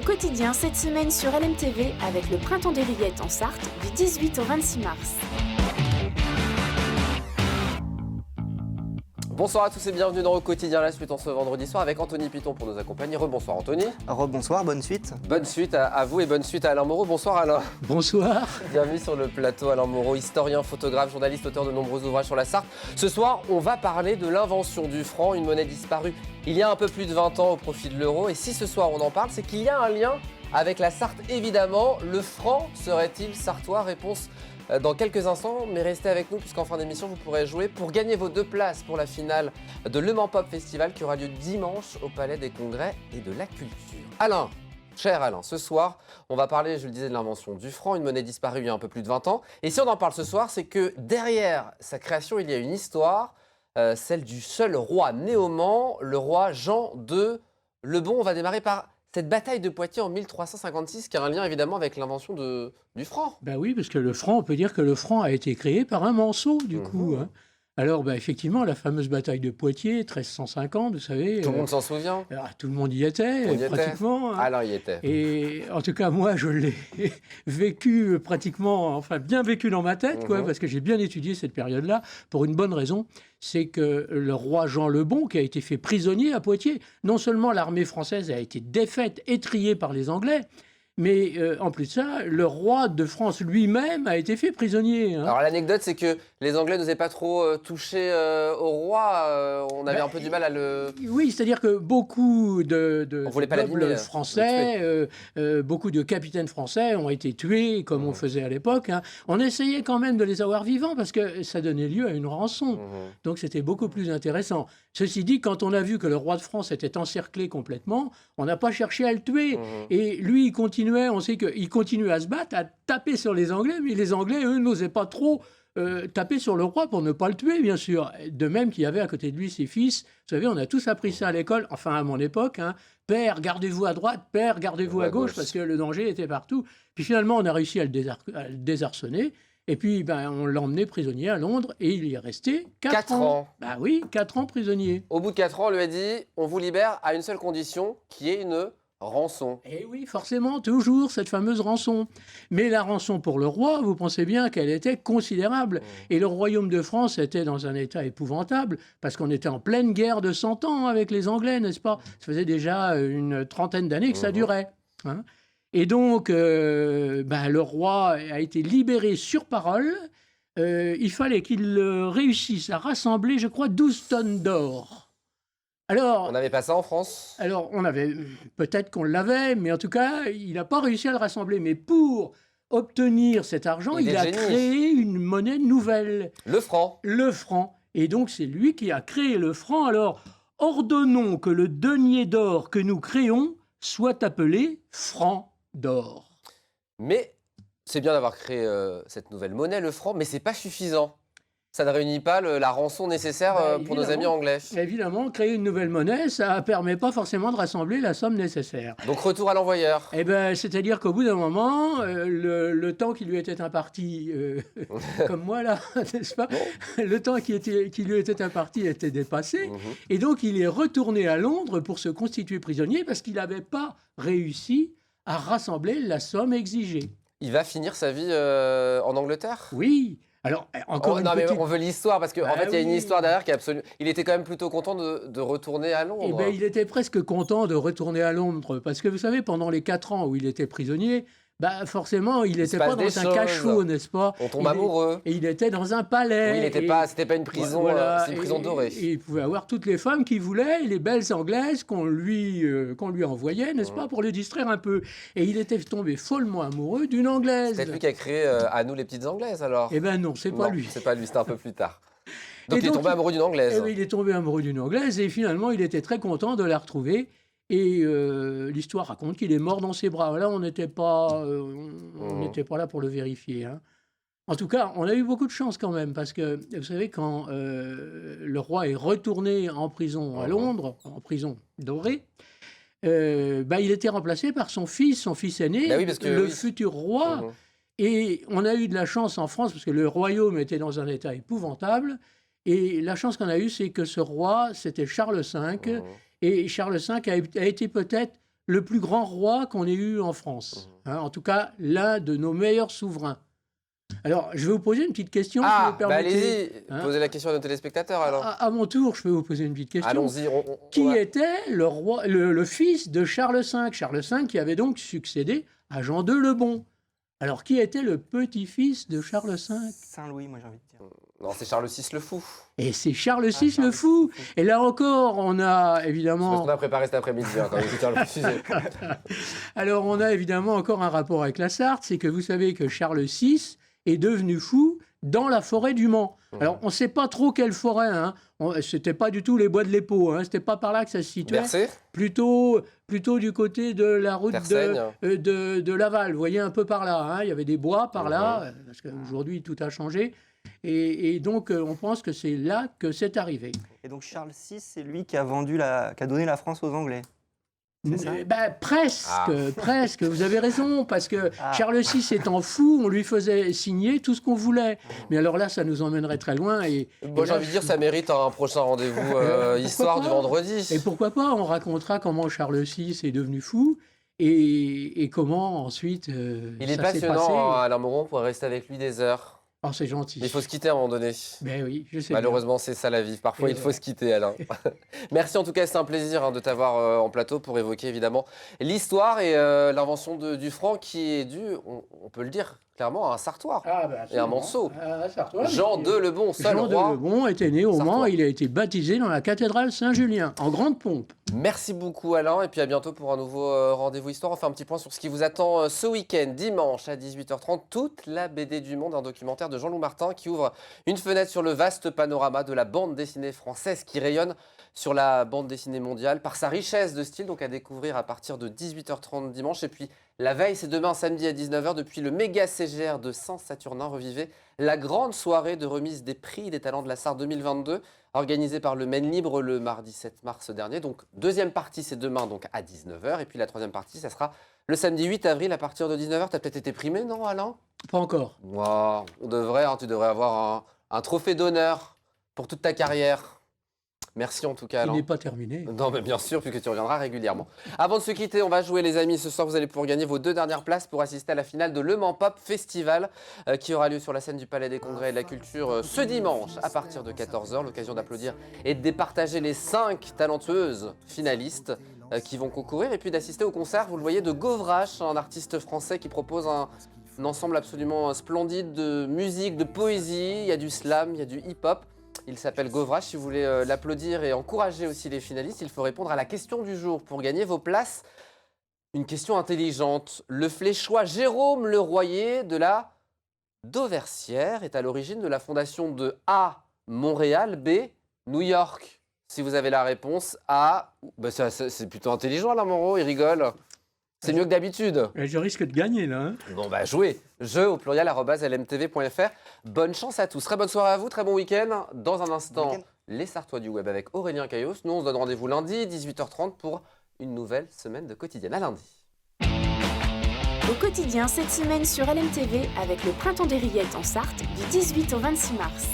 quotidien cette semaine sur LMTV avec le Printemps de Villette en Sarthe du 18 au 26 mars. Bonsoir à tous et bienvenue dans Au quotidien, la suite en ce vendredi soir avec Anthony Piton pour nous accompagner. Rebonsoir Anthony. Rebonsoir, bonne suite. Bonne suite à vous et bonne suite à Alain Moreau. Bonsoir Alain. Bonsoir. Bienvenue sur le plateau Alain Moreau, historien, photographe, journaliste, auteur de nombreux ouvrages sur la Sarthe. Ce soir, on va parler de l'invention du franc, une monnaie disparue il y a un peu plus de 20 ans au profit de l'euro. Et si ce soir on en parle, c'est qu'il y a un lien avec la Sarthe évidemment. Le franc serait-il sartois? Réponse dans quelques instants, mais restez avec nous puisqu'en fin d'émission, vous pourrez jouer pour gagner vos 2 places pour la finale de Le Mans Pop Festival qui aura lieu dimanche au Palais des Congrès et de la Culture. Alain, cher Alain, ce soir, on va parler, je le disais, de l'invention du franc, une monnaie disparue il y a un peu plus de 20 ans. Et si on en parle ce soir, c'est que derrière sa création, il y a une histoire, celle du seul roi né au Mans, le roi Jean II le Bon. On va démarrer par cette bataille de Poitiers en 1356 qui a un lien évidemment avec l'invention du franc. Ben oui, parce que le franc, on peut dire que le franc a été créé par un manceau, du coup. Hein. Alors, effectivement, la fameuse bataille de Poitiers, 1350, vous savez. Tout le monde s'en souvient. Tout le monde y était, pratiquement. Hein. Alors, y était. Et en tout cas, moi, je l'ai vécu pratiquement, enfin, bien vécu dans ma tête, quoi, parce que j'ai bien étudié cette période-là, pour une bonne raison. C'est que le roi Jean le Bon, qui a été fait prisonnier à Poitiers, non seulement l'armée française a été défaite, étrillée par les Anglais, mais en plus de ça, le roi de France lui-même a été fait prisonnier. Hein. Alors l'anecdote, c'est que les Anglais n'osaient pas trop toucher au roi. On avait un peu du mal à le... Oui, c'est-à-dire que beaucoup de nobles français, beaucoup de capitaines français ont été tués, comme on faisait à l'époque. Hein. On essayait quand même de les avoir vivants parce que ça donnait lieu à une rançon. Donc c'était beaucoup plus intéressant. Ceci dit, quand on a vu que le roi de France était encerclé complètement, on n'a pas cherché à le tuer. Et lui, il continuait, on sait qu'il continuait à se battre, à taper sur les Anglais, mais les Anglais, eux, n'osaient pas trop taper sur le roi pour ne pas le tuer, bien sûr. De même qu'il y avait à côté de lui ses fils. Vous savez, on a tous appris ça à l'école, enfin à mon époque. Hein. Père, gardez-vous à droite, père, gardez-vous à gauche, parce que le danger était partout. Puis finalement, on a réussi à le désarçonner. Et puis, on l'a emmené prisonnier à Londres et il y est resté 4 ans. Bah oui, 4 ans prisonnier. Au bout de 4 ans, on lui a dit, on vous libère à une seule condition, qui est une rançon. Et oui, forcément, toujours cette fameuse rançon. Mais la rançon pour le roi, vous pensez bien qu'elle était considérable. Et le royaume de France était dans un état épouvantable, parce qu'on était en pleine guerre de 100 ans avec les Anglais, n'est-ce pas? Ça faisait déjà une trentaine d'années que ça durait. Hein. Et donc, le roi a été libéré sur parole. Il fallait qu'il réussisse à rassembler, je crois, 12 tonnes d'or. Alors, on n'avait pas ça en France? Alors, on avait, peut-être qu'on l'avait, mais en tout cas, il n'a pas réussi à le rassembler. Mais pour obtenir cet argent, il a créé une monnaie nouvelle. Le franc. Le franc. Et donc, c'est lui qui a créé le franc. Alors, ordonnons que le denier d'or que nous créons soit appelé franc d'or. Mais c'est bien d'avoir créé cette nouvelle monnaie, le franc, mais c'est pas suffisant. Ça ne réunit pas la rançon nécessaire pour nos amis anglais. Évidemment, créer une nouvelle monnaie, ça ne permet pas forcément de rassembler la somme nécessaire. Donc retour à l'envoyeur. C'est-à-dire qu'au bout d'un moment, le temps qui lui était imparti, comme moi là, n'est-ce pas? Le temps qui lui était imparti était dépassé. Et donc il est retourné à Londres pour se constituer prisonnier parce qu'il n'avait pas réussi à rassembler la somme exigée. Il va finir sa vie en Angleterre? Oui. Alors, encore mais on veut l'histoire, parce qu'en fait, il y a une histoire derrière qui est absolue. Il était quand même plutôt content de retourner à Londres. Il était presque content de retourner à Londres, parce que vous savez, pendant les 4 ans où il était prisonnier, forcément, il n'était pas dans un cachot, n'est-ce pas? On tombe amoureux. Et il était dans un palais. Oui, c'était pas une prison, c'est une prison dorée. Et il pouvait avoir toutes les femmes qu'il voulait, les belles anglaises qu'on lui envoyait, n'est-ce pas, pour le distraire un peu. Et il était tombé follement amoureux d'une anglaise. C'est lui qui a créé À nous les petites anglaises, alors? Non, c'est pas lui. C'est pas lui, c'était un peu plus tard. Donc il est tombé amoureux d'une anglaise. Il est tombé amoureux d'une anglaise et finalement, il était très content de la retrouver. Et l'histoire raconte qu'il est mort dans ses bras. Là, on n'était pas là pour le vérifier. Hein. En tout cas, on a eu beaucoup de chance quand même, parce que, vous savez, quand le roi est retourné en prison à Londres, en prison dorée, il était remplacé par son fils aîné, le futur roi. Et on a eu de la chance en France, parce que le royaume était dans un état épouvantable. Et la chance qu'on a eue, c'est que ce roi, c'était Charles V. Et Charles V a été peut-être le plus grand roi qu'on ait eu en France. En tout cas, l'un de nos meilleurs souverains. Alors, je vais vous poser une petite question, si vous me permettez. Allez-y, posez la question à nos téléspectateurs alors. À mon tour, je peux vous poser une petite question. Allons-y. Qui était le roi, le fils de Charles V? Charles V qui avait donc succédé à Jean II le Bon. Alors, qui était le petit-fils de Charles V? Saint-Louis, moi j'ai envie de dire. Non, c'est Charles VI le Fou. Et c'est Charles VI le Fou. Et là encore, on a évidemment... Parce qu'on a préparé cet après-midi, quand même, je tiens à le préciser. Alors, on a évidemment encore un rapport avec la Sarthe, c'est que vous savez que Charles VI est devenu fou dans la forêt du Mans. Alors, on ne sait pas trop quelle forêt, hein. C'était pas du tout les bois de l'Épau, hein. C'était pas par là que ça se situait. Bercé. Plutôt du côté de la route Tersaigne. de Laval, vous voyez, un peu par là, hein. Il y avait des bois par là, parce qu'aujourd'hui, tout a changé. Et donc, on pense que c'est là que c'est arrivé. Et donc Charles VI, c'est lui qui a donné la France aux Anglais. C'est ça? Presque, vous avez raison, parce que Charles VI étant fou, on lui faisait signer tout ce qu'on voulait. Mais alors là, ça nous emmènerait très loin. Bon, j'ai envie de dire, ça mérite un prochain rendez-vous histoire du vendredi. Et pourquoi pas, on racontera comment Charles VI est devenu fou et comment ensuite Il est ça s'est passionnant, passé. hein, Alain Moron, on pourrait rester avec lui des heures. Oh, c'est gentil. Mais il faut se quitter à un moment donné. Ben oui, je sais. Malheureusement, c'est ça la vie. Parfois, Et il faut se quitter, Alain. Merci en tout cas, c'est un plaisir de t'avoir en plateau pour évoquer évidemment l'histoire et l'invention du franc qui est due, on peut le dire clairement, à un Sartois et un Manceau. Jean II le Bon, seul Jean roi. II le Bon était né au Sartois. Mans, il a été baptisé dans la cathédrale Saint-Julien, en grande pompe. Merci beaucoup Alain et puis à bientôt pour un nouveau rendez-vous histoire. On fait un petit point sur ce qui vous attend ce week-end, dimanche à 18h30, toute la BD du monde, un documentaire de Jean-Loup Martin qui ouvre une fenêtre sur le vaste panorama de la bande dessinée française qui rayonne sur la bande dessinée mondiale par sa richesse de style, donc à découvrir à partir de 18h30 dimanche. Et puis la veille, c'est demain samedi à 19h, depuis le méga CGR de Saint-Saturnin, revivez la grande soirée de remise des prix des talents de la Sarthe 2022, organisée par le Maine Libre le mardi 7 mars dernier. Donc deuxième partie, c'est demain donc à 19h. Et puis la troisième partie, ça sera le samedi 8 avril à partir de 19h. T'as peut-être été primé, non Alain? Pas encore. Wow, on devrait, tu devrais avoir un trophée d'honneur pour toute ta carrière. Merci en tout cas Alain. Il n'est pas terminé. Non mais bien sûr, puisque tu reviendras régulièrement. Avant de se quitter, on va jouer les amis. Ce soir, vous allez pouvoir gagner vos 2 dernières places pour assister à la finale de Le Mans Pop Festival qui aura lieu sur la scène du Palais des Congrès et de la Culture ce dimanche à partir de 14h. L'occasion d'applaudir et de départager les 5 talentueuses finalistes qui vont concourir et puis d'assister au concert, vous le voyez, de Govrache, un artiste français qui propose un ensemble absolument splendide de musique, de poésie. Il y a du slam, il y a du hip-hop. Il s'appelle Govrache. Si vous voulez l'applaudir et encourager aussi les finalistes, il faut répondre à la question du jour pour gagner vos places. Une question intelligente. Le fléchois Jérôme Leroyer de la Dauversière est à l'origine de la fondation de A, Montréal, B, New York. Si vous avez la réponse A, c'est plutôt intelligent là, Moreau, il rigole. C'est mieux que d'habitude. Je risque de gagner là. Hein. Bon bah jouez. Jeu au pluriel @lmtv.fr. Bonne chance à tous. Très bonne soirée à vous, très bon week-end. Dans un instant, les Sartois du web avec Aurélien Caillos. Nous on se donne rendez-vous lundi 18h30 pour une nouvelle semaine de quotidienne. À lundi. Au quotidien cette semaine sur LMTV avec le Printemps des Rillettes en Sarthe du 18 au 26 mars.